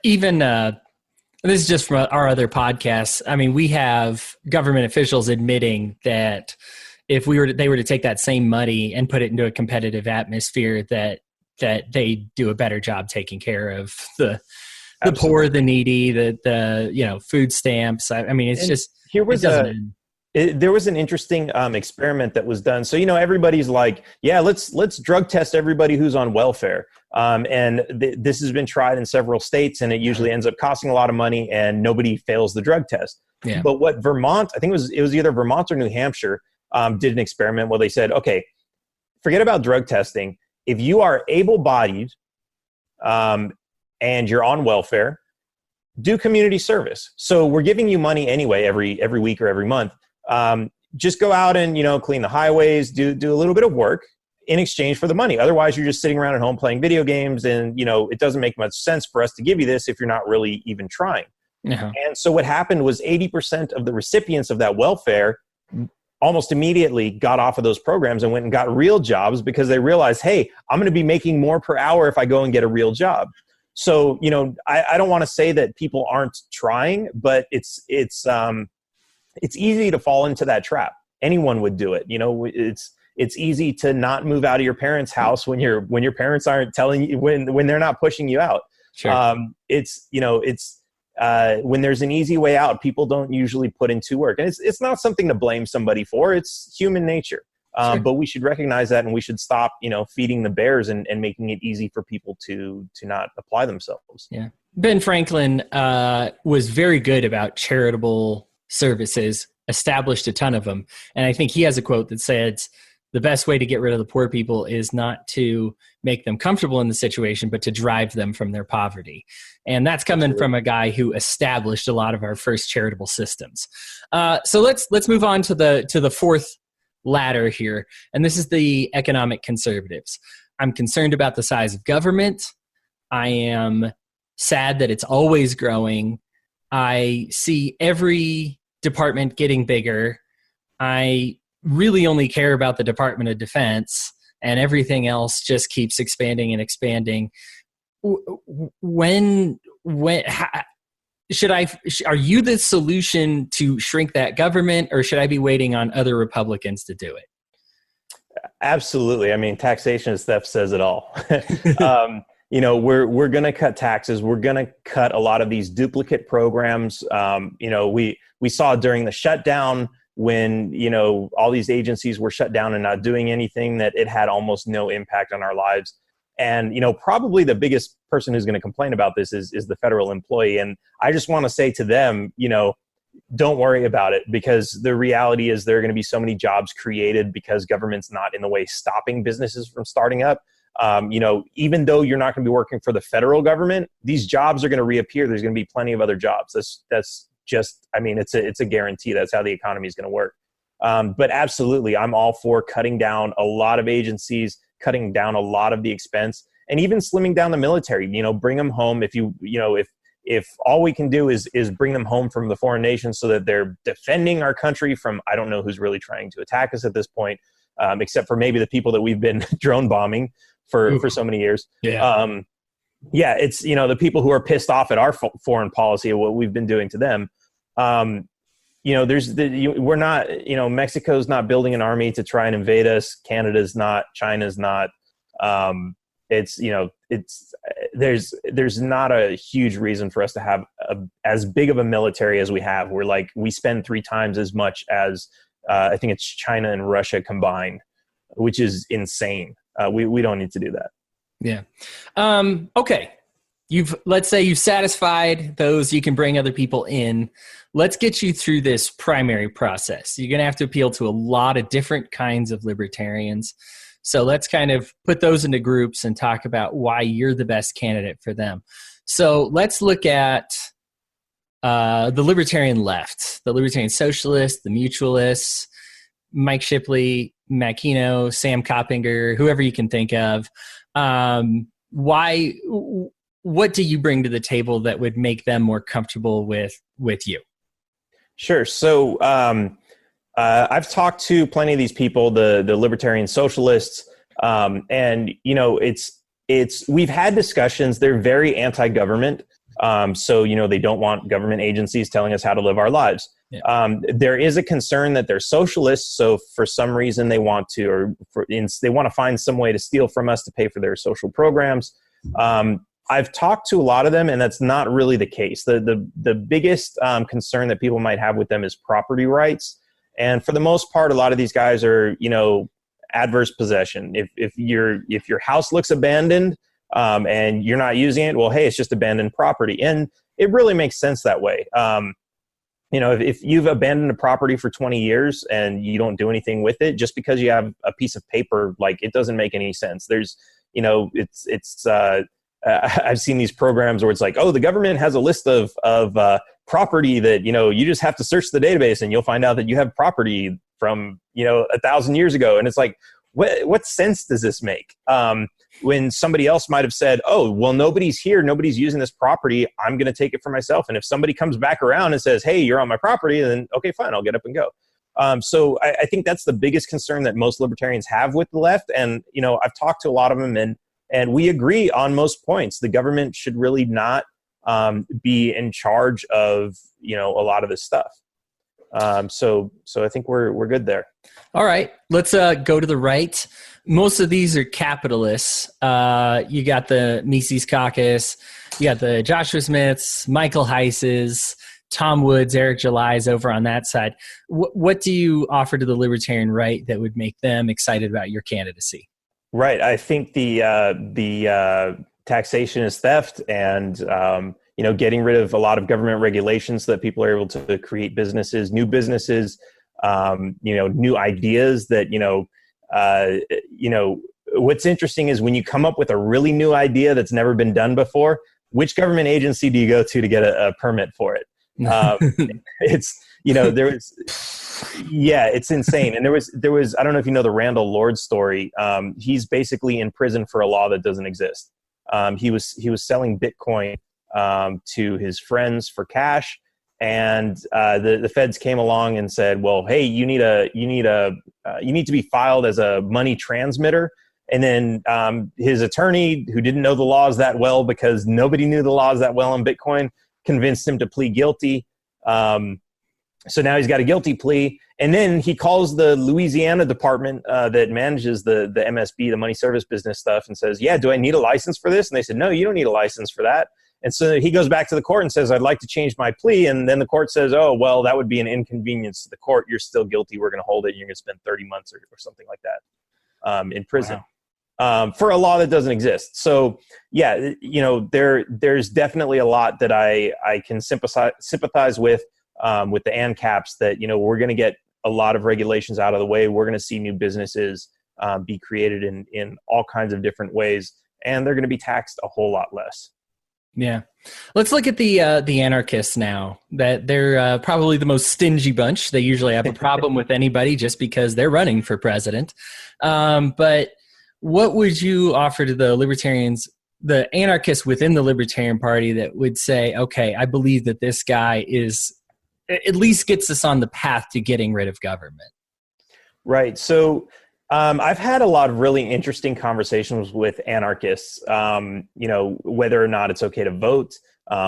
Even this is just from our other podcasts. I mean, we have government officials admitting that if they were to take that same money and put it into a competitive atmosphere, that they do a better job taking care of the poor, the needy, the food stamps. I mean, it's just there was an interesting experiment that was done. So everybody's like, yeah, let's drug test everybody who's on welfare. And this has been tried in several states, and it usually ends up costing a lot of money, and nobody fails the drug test. Yeah. But what Vermont, I think it was either Vermont or New Hampshire, did an experiment where they said, okay, forget about drug testing. If you are able-bodied, and you're on welfare, do community service. So we're giving you money anyway every week or every month. Just go out and clean the highways, do a little bit of work in exchange for the money. Otherwise, you're just sitting around at home playing video games, and it doesn't make much sense for us to give you this if you're not really even trying. Uh-huh. And so what happened was 80% of the recipients of that welfare almost immediately got off of those programs and went and got real jobs because they realized, hey, I'm going to be making more per hour if I go and get a real job. So, I don't want to say that people aren't trying, but it's easy to fall into that trap. Anyone would do it. It's easy to not move out of your parents' house when your parents aren't telling you, when they're not pushing you out. Sure. When there's an easy way out, people don't usually put into work, and it's not something to blame somebody for. It's human nature. Sure. But we should recognize that, and we should stop, feeding the bears and making it easy for people to not apply themselves. Yeah. Ben Franklin was very good about charitable services, established a ton of them. And I think he has a quote that says, the best way to get rid of the poor people is not to make them comfortable in the situation, but to drive them from their poverty. And that's coming from a guy who established a lot of our first charitable systems. So let's move on to the fourth ladder here, and this is the economic conservatives. I'm concerned about the size of government. I am sad that it's always growing. I see every department getting bigger. I really only care about the Department of Defense, and everything else just keeps expanding and expanding. Are you the solution to shrink that government, or should I be waiting on other Republicans to do it? Absolutely. I mean, taxation and theft says it all. We're going to cut taxes. We're going to cut a lot of these duplicate programs. We saw during the shutdown when, all these agencies were shut down and not doing anything, that it had almost no impact on our lives. And, probably the biggest person who's going to complain about this is the federal employee. And I just want to say to them, don't worry about it, because the reality is there are going to be so many jobs created because government's not in the way stopping businesses from starting up. Even though you're not going to be working for the federal government, these jobs are going to reappear. There's going to be plenty of other jobs. That's just, it's a guarantee. That's how the economy is going to work. But absolutely, I'm all for cutting down a lot of agencies, cutting down a lot of the expense, and even slimming down the military. Bring them home. If all we can do is bring them home from the foreign nations so that they're defending our country from, I don't know who's really trying to attack us at this point, except for maybe the people that we've been drone bombing for so many years. Yeah. It's, the people who are pissed off at our foreign policy and what we've been doing to them. We're not, Mexico's not building an army to try and invade us. Canada's not, China's not, it's, there's not a huge reason for us to have as big of a military as we have. We spend 3 times as much as I think it's China and Russia combined, which is insane. We don't need to do that. Yeah. Okay. Let's say you've satisfied those, you can bring other people in. Let's get you through this primary process. You're going to have to appeal to a lot of different kinds of libertarians. So let's kind of put those into groups and talk about why you're the best candidate for them. So let's look at the libertarian left, the libertarian socialists, the mutualists, Mike Shipley, Makino, Sam Coppinger, whoever you can think of. What do you bring to the table that would make them more comfortable with you? Sure. So I've talked to plenty of these people, the libertarian socialists, and we've had discussions. They're very anti-government. So they don't want government agencies telling us how to live our lives. Yeah. There is a concern that they're socialists. So for some reason they want to, they want to find some way to steal from us to pay for their social programs. I've talked to a lot of them, and that's not really the case. The biggest concern that people might have with them is property rights. And for the most part, a lot of these guys are, adverse possession. If your house looks abandoned and you're not using it, well, hey, it's just abandoned property. And it really makes sense that way. If you've abandoned a property for 20 years and you don't do anything with it, just because you have a piece of paper, it doesn't make any sense. There's, I've seen these programs where it's like, oh, the government has a list of property that, you just have to search the database and you'll find out that you have property from, 1,000 years ago. And it's like, what sense does this make? When somebody else might have said, oh, well, nobody's here, nobody's using this property, I'm going to take it for myself. And if somebody comes back around and says, hey, you're on my property, then okay, fine, I'll get up and go. So I think that's the biggest concern that most libertarians have with the left. And, I've talked to a lot of them, and we agree on most points. The government should really not be in charge of, a lot of this stuff. So I think we're good there. All right, let's go to the right. Most of these are capitalists. You got the Mises Caucus, you got the Joshua Smiths, Michael Heisses, Tom Woods, Eric July's over on that side. What do you offer to the libertarian right that would make them excited about your candidacy? Right. I think the taxation is theft, and getting rid of a lot of government regulations so that people are able to create businesses, new businesses, new ideas that what's interesting is when you come up with a really new idea that's never been done before, which government agency do you go to get a permit for it? It's it's insane. And there was I don't know if you know the Randall Lord story. He's basically in prison for a law that doesn't exist. He was selling Bitcoin to his friends for cash, and the feds came along and said, well, hey, you need to be filed as a money transmitter. And then his attorney, who didn't know the laws that well, because nobody knew the laws that well on Bitcoin, convinced him to plead guilty. So now he's got a guilty plea. And then he calls the Louisiana department that manages the MSB, the money service business stuff, and says, yeah, do I need a license for this? And they said, no, you don't need a license for that. And so he goes back to the court and says, I'd like to change my plea. And then the court says, oh, well, that would be an inconvenience to the court. You're still guilty. We're going to hold it. You're going to spend 30 months or something like that in prison. Wow. For a law that doesn't exist. So yeah, there's definitely a lot that I can sympathize with the ANCAPs, that, we're going to get a lot of regulations out of the way. We're going to see new businesses be created in all kinds of different ways, and they're going to be taxed a whole lot less. Yeah. Let's look at the anarchists now. That they're probably the most stingy bunch. They usually have a problem with anybody just because they're running for president. But what would you offer to the libertarians, the anarchists within the Libertarian Party, that would say, okay, I believe that this guy at least gets us on the path to getting rid of government? Right. So I've had a lot of really interesting conversations with anarchists, whether or not it's okay to vote.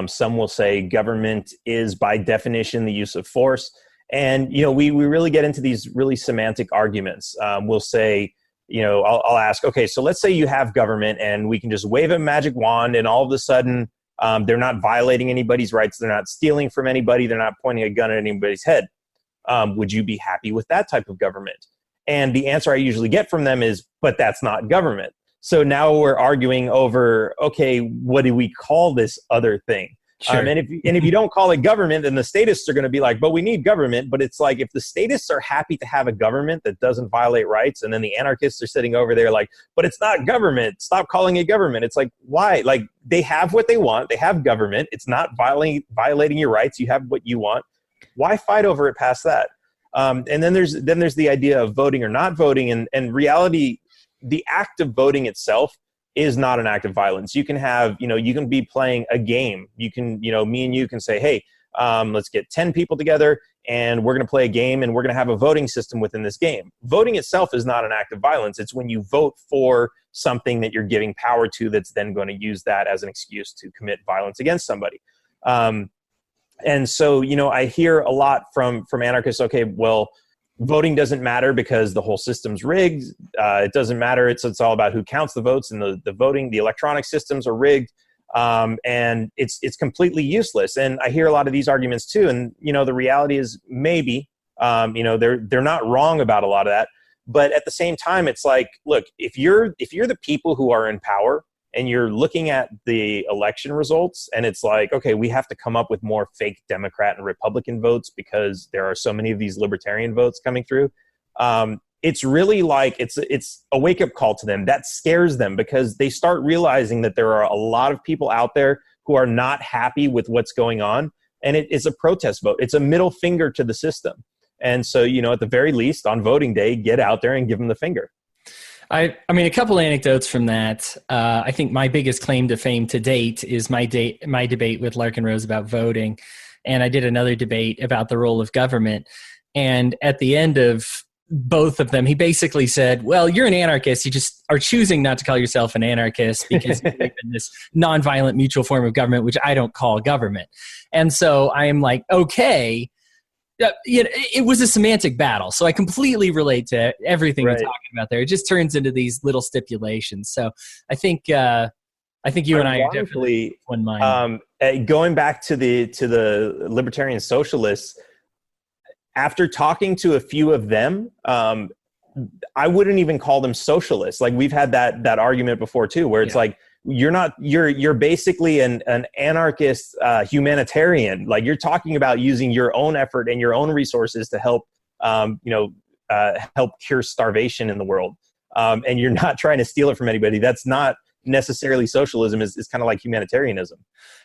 Some will say government is by definition the use of force. And, we really get into these really semantic arguments. We'll say, I'll ask, okay, so let's say you have government and we can just wave a magic wand and all of a sudden they're not violating anybody's rights. They're not stealing from anybody. They're not pointing a gun at anybody's head. Would you be happy with that type of government? And the answer I usually get from them is, but that's not government. So now we're arguing over, okay, what do we call this other thing? Sure. And if you don't call it government, then the statists are going to be like, but we need government. But it's like, if the statists are happy to have a government that doesn't violate rights, and then the anarchists are sitting over there like, but it's not government, stop calling it government. It's like, why? Like, they have what they want. They have government. It's not violating your rights. You have what you want. Why fight over it past that? And then there's the idea of voting or not voting. And reality, the act of voting itself is not an act of violence. You can have, you can be playing a game. You can, me and you can say, hey, let's get 10 people together and we're going to play a game and we're going to have a voting system within this game. Voting itself is not an act of violence. It's when you vote for something that you're giving power to that's then going to use that as an excuse to commit violence against somebody. And so, I hear a lot from anarchists, okay, well, voting doesn't matter because the whole system's rigged. It doesn't matter. It's all about who counts the votes, and the voting, the electronic systems are rigged. And it's completely useless. And I hear a lot of these arguments too. And, the reality is maybe, they're not wrong about a lot of that. But at the same time, it's like, look, if you're the people who are in power and you're looking at the election results and it's like, okay, we have to come up with more fake Democrat and Republican votes because there are so many of these libertarian votes coming through. It's really like, it's a wake up call to them. That scares them because they start realizing that there are a lot of people out there who are not happy with what's going on. And it's a protest vote. It's a middle finger to the system. And so, at the very least on voting day, get out there and give them the finger. I mean, a couple anecdotes from that. I think my biggest claim to fame to date is my debate with Larkin Rose about voting. And I did another debate about the role of government. And at the end of both of them, he basically said, well, you're an anarchist. You just are choosing not to call yourself an anarchist because you believe in this nonviolent mutual form of government, which I don't call government. And so I am like, okay. It was a semantic battle, so I completely relate to everything you're talking about there. It just turns into these little stipulations. So I think you and I are definitely one mind. Going back to the libertarian socialists, after talking to a few of them, I wouldn't even call them socialists. Like, we've had that argument before too, where it's like, you're basically an anarchist humanitarian. Like, you're talking about using your own effort and your own resources to help help cure starvation in the world, and you're not trying to steal it from anybody. That's not necessarily socialism. Is kind of like humanitarianism.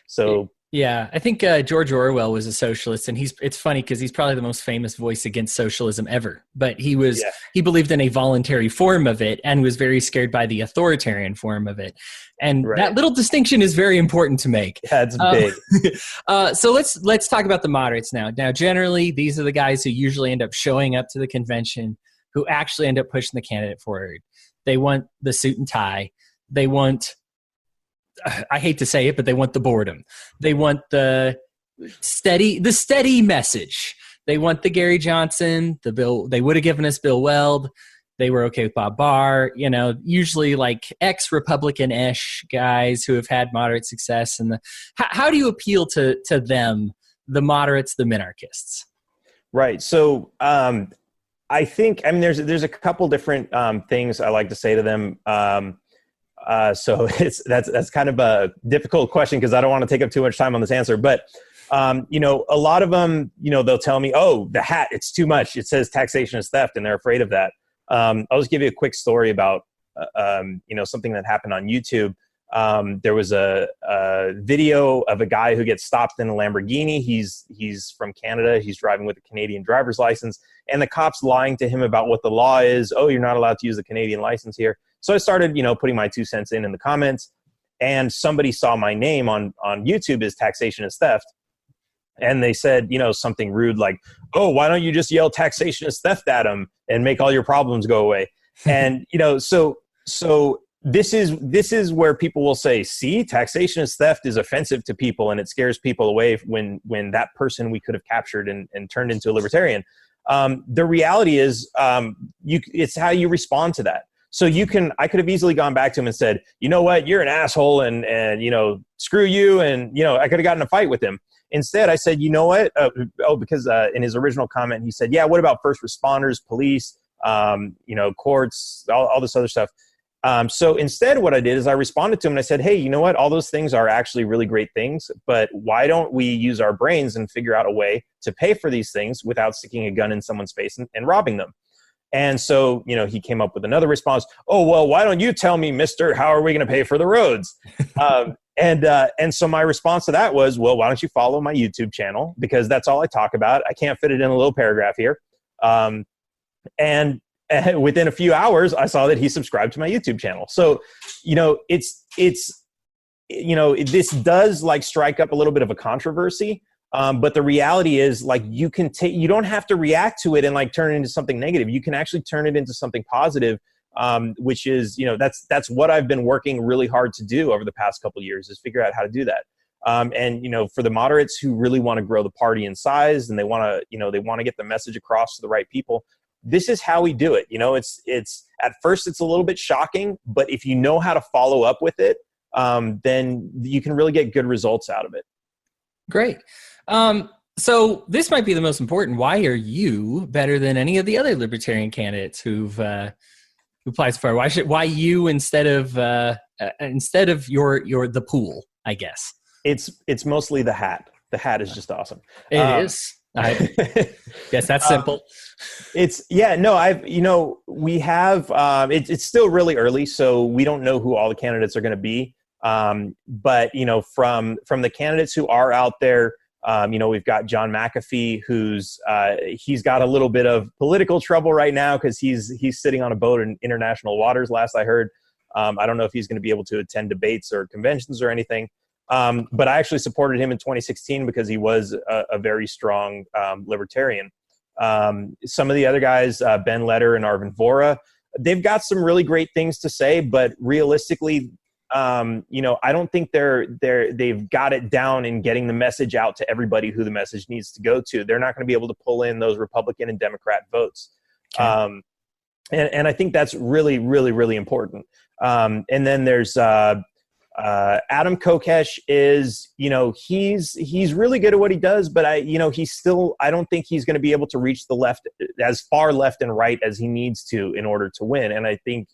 So yeah, I think George Orwell was a socialist, and it's funny because he's probably the most famous voice against socialism ever. But he believed in a voluntary form of it and was very scared by the authoritarian form of it. And that little distinction is very important to make. Yeah, it's big. So let's talk about the moderates now. Now, generally, these are the guys who usually end up showing up to the convention, who actually end up pushing the candidate forward. They want the suit and tie. They want, I hate to say it, but they want the boredom. They want the steady message. They want the Gary Johnson, the Bill. They would have given us Bill Weld. They were okay with Bob Barr. Usually like ex-Republican-ish guys who have had moderate success. And how do you appeal to them, the moderates, the minarchists? Right. So I think there's a couple different things I like to say to them. So that's kind of a difficult question because I don't want to take up too much time on this answer. But, a lot of them, they'll tell me, oh, the hat, it's too much. It says taxation is theft, and they're afraid of that. I'll just give you a quick story about, something that happened on YouTube. There was a video of a guy who gets stopped in a Lamborghini. He's from Canada. He's driving with a Canadian driver's license, and the cop's lying to him about what the law is. Oh, you're not allowed to use the Canadian license here. So I started, putting my 2 cents in the comments, and somebody saw my name on YouTube as taxation is theft. And they said, something rude like, oh, why don't you just yell taxation is theft at him and make all your problems go away? And, so this is where people will say, see, taxation is theft is offensive to people and it scares people away when that person we could have captured and turned into a libertarian. The reality is it's how you respond to that. So I could have easily gone back to him and said, you know what, you're an asshole, and screw you, and I could have gotten in a fight with him. Instead, I said, you know what? Because in his original comment, he said, yeah, what about first responders, police, courts, all this other stuff. So instead, what I did is I responded to him and I said, hey, you know what? All those things are actually really great things, but why don't we use our brains and figure out a way to pay for these things without sticking a gun in someone's face and robbing them? And so, he came up with another response. Oh, well, why don't you tell me, mister, how are we going to pay for the roads? And so my response to that was, well, why don't you follow my YouTube channel? Because that's all I talk about. I can't fit it in a little paragraph here. And within a few hours, I saw that he subscribed to my YouTube channel. So, this does like strike up a little bit of a controversy. But the reality is, like, you don't have to react to it and like turn it into something negative. You can actually turn it into something positive, which is, that's what I've been working really hard to do over the past couple of years, is figure out how to do that. And for the moderates who really want to grow the party in size and they want to get the message across to the right people, this is how we do it. It's at first it's a little bit shocking, but if you know how to follow up with it, then you can really get good results out of it. Great. So this might be the most important. Why are you better than any of the other libertarian candidates who've applied so far? Why you instead of the pool, I guess? It's mostly the hat. The hat is just awesome. It is. I guess that's simple. We have, it's still really early, so we don't know who all the candidates are going to be. But from the candidates who are out there, we've got John McAfee, who's he's got a little bit of political trouble right now because he's sitting on a boat in international waters, last I heard. I don't know if he's going to be able to attend debates or conventions or anything. But I actually supported him in 2016 because he was a very strong libertarian. Some of the other guys, Ben Leder and Arvin Vohra, they've got some really great things to say, but realistically, I don't think they've got it down in getting the message out to everybody who the message needs to go to. They're not going to be able to pull in those Republican and Democrat votes. Okay. And I think that's really, really, really important. And then there's Adam Kokesh is, he's really good at what he does, but I don't think he's going to be able to reach the left, as far left and right as he needs to in order to win. And I think,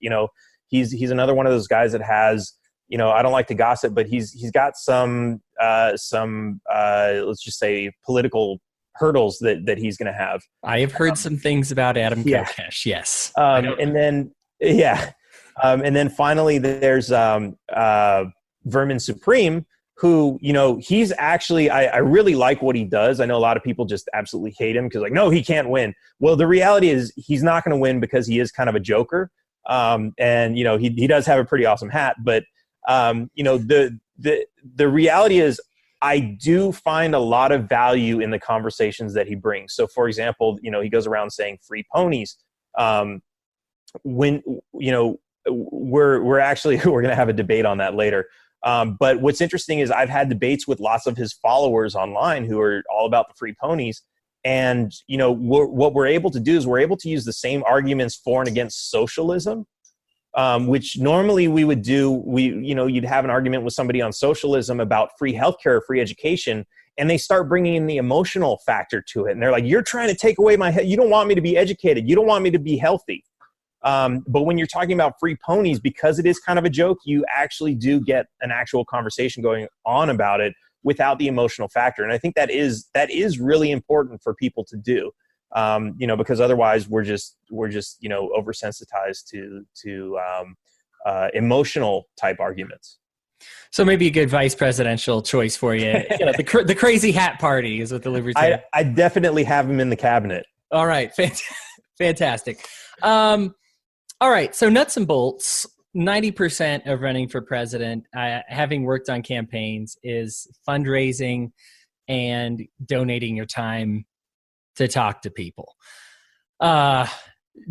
he's another one of those guys that has, I don't like to gossip, but he's got some let's just say political hurdles that he's going to have. I have heard some things about Adam Kokesh. Yes. And then finally there's Behrman Supreme, who, he's actually, I really like what he does. I know a lot of people just absolutely hate him because no, he can't win. Well, the reality is he's not going to win because he is kind of a joker. And he does have a pretty awesome hat, but the reality is I do find a lot of value in the conversations that he brings. So for example, he goes around saying free ponies. We're going to have a debate on that later. But what's interesting is I've had debates with lots of his followers online who are all about the free ponies. And, what we're able to do is we're able to use the same arguments for and against socialism, which normally we would do. You'd have an argument with somebody on socialism about free healthcare, free education, and they start bringing in the emotional factor to it. And they're like, you're trying to take away you don't want me to be educated. You don't want me to be healthy. But when you're talking about free ponies, because it is kind of a joke, you actually do get an actual conversation going on about it without the emotional factor. And I think that is really important for people to do, because otherwise we're just oversensitized to emotional type arguments. So maybe a good vice presidential choice for you. The crazy hat party is what the Libertarian. I definitely have him in the cabinet. All right. Fantastic. All right. So nuts and bolts, 90% of running for president, having worked on campaigns, is fundraising and donating your time to talk to people. Do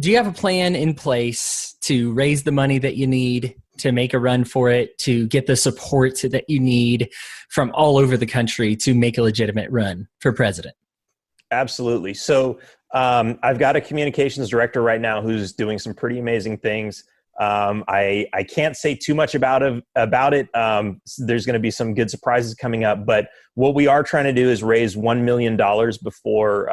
you have a plan in place to raise the money that you need to make a run for it, to get the support that you need from all over the country to make a legitimate run for president? Absolutely. So I've got a communications director right now who's doing some pretty amazing things. I can't say too much about it. There's going to be some good surprises coming up, but what we are trying to do is raise $1 million before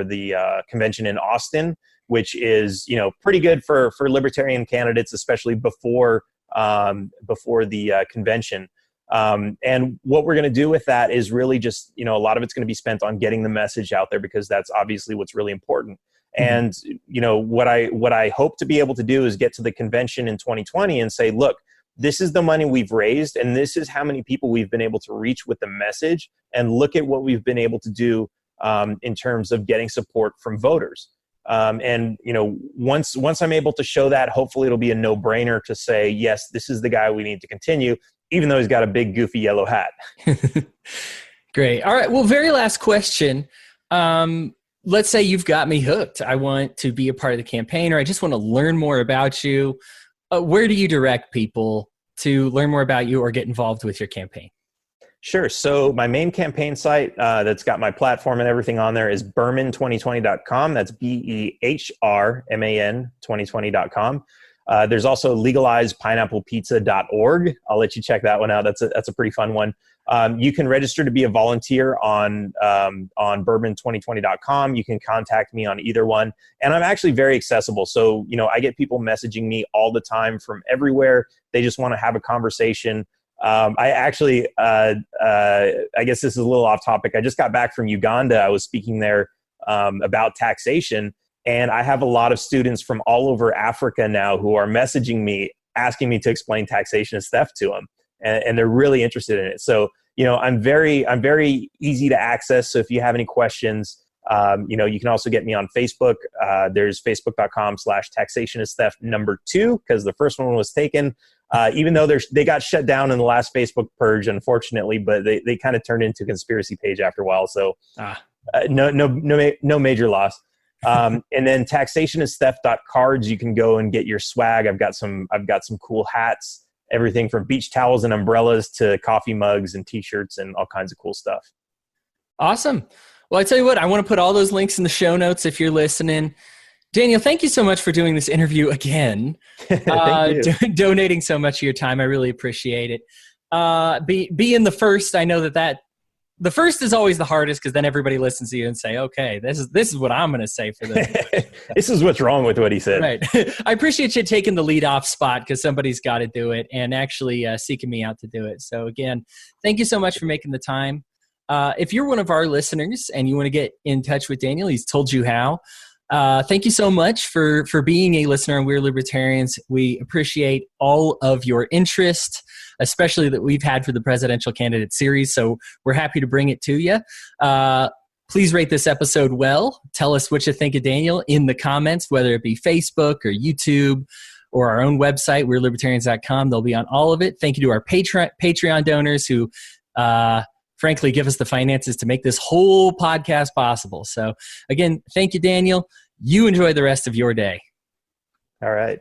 the convention in Austin, which is, pretty good for libertarian candidates, especially before the convention. And what we're going to do with that is really just, a lot of it's going to be spent on getting the message out there, because that's obviously what's really important. And, what I hope to be able to do is get to the convention in 2020 and say, look, this is the money we've raised, and this is how many people we've been able to reach with the message, and look at what we've been able to do in terms of getting support from voters. And, once I'm able to show that, hopefully it'll be a no-brainer to say, yes, this is the guy we need to continue, even though he's got a big, goofy yellow hat. Great. All right. Well, very last question. Let's say you've got me hooked. I want to be a part of the campaign, or I just want to learn more about you. Where do you direct people to learn more about you or get involved with your campaign? Sure. So my main campaign site that's got my platform and everything on there is Behrman2020.com. That's BEHRMAN 2020.com. There's also legalizepineapplepizza.org. I'll let you check that one out. That's a pretty fun one. You can register to be a volunteer on Behrman2020.com. You can contact me on either one. And I'm actually very accessible. So, I get people messaging me all the time from everywhere. They just want to have a conversation. I actually, I guess this is a little off topic. I just got back from Uganda. I was speaking there about taxation. And I have a lot of students from all over Africa now who are messaging me, asking me to explain taxation as theft to them. And they're really interested in it. So, I'm very easy to access. So if you have any questions, you can also get me on Facebook. There's facebook.com/taxationistheft2, because the first one was taken. Even though they got shut down in the last Facebook purge, unfortunately, but they kind of turned into a conspiracy page after a while. So no major loss. And then taxationistheft.cards, you can go and get your swag. I've got some cool hats, everything from beach towels and umbrellas to coffee mugs and t-shirts and all kinds of cool stuff. Awesome. Well, I tell you what, I want to put all those links in the show notes if you're listening. Daniel, thank you so much for doing this interview again. Donating so much of your time. I really appreciate it. Being the first, I know that the first is always the hardest, because then everybody listens to you and say, okay, this is what I'm going to say for this. This is what's wrong with what he said. Right. I appreciate you taking the lead off spot, because somebody's got to do it, and actually seeking me out to do it. So again, thank you so much for making the time. If you're one of our listeners and you want to get in touch with Daniel, he's told you how. Thank you so much for being a listener on We're Libertarians. We appreciate all of your interest, especially that we've had for the presidential candidate series. So we're happy to bring it to you. Please rate this episode well. Tell us what you think of Daniel in the comments, whether it be Facebook or YouTube or our own website, we'relibertarians.com. They'll be on all of it. Thank you to our Patreon donors who frankly give us the finances to make this whole podcast possible. So again, thank you, Daniel. You enjoy the rest of your day. All right.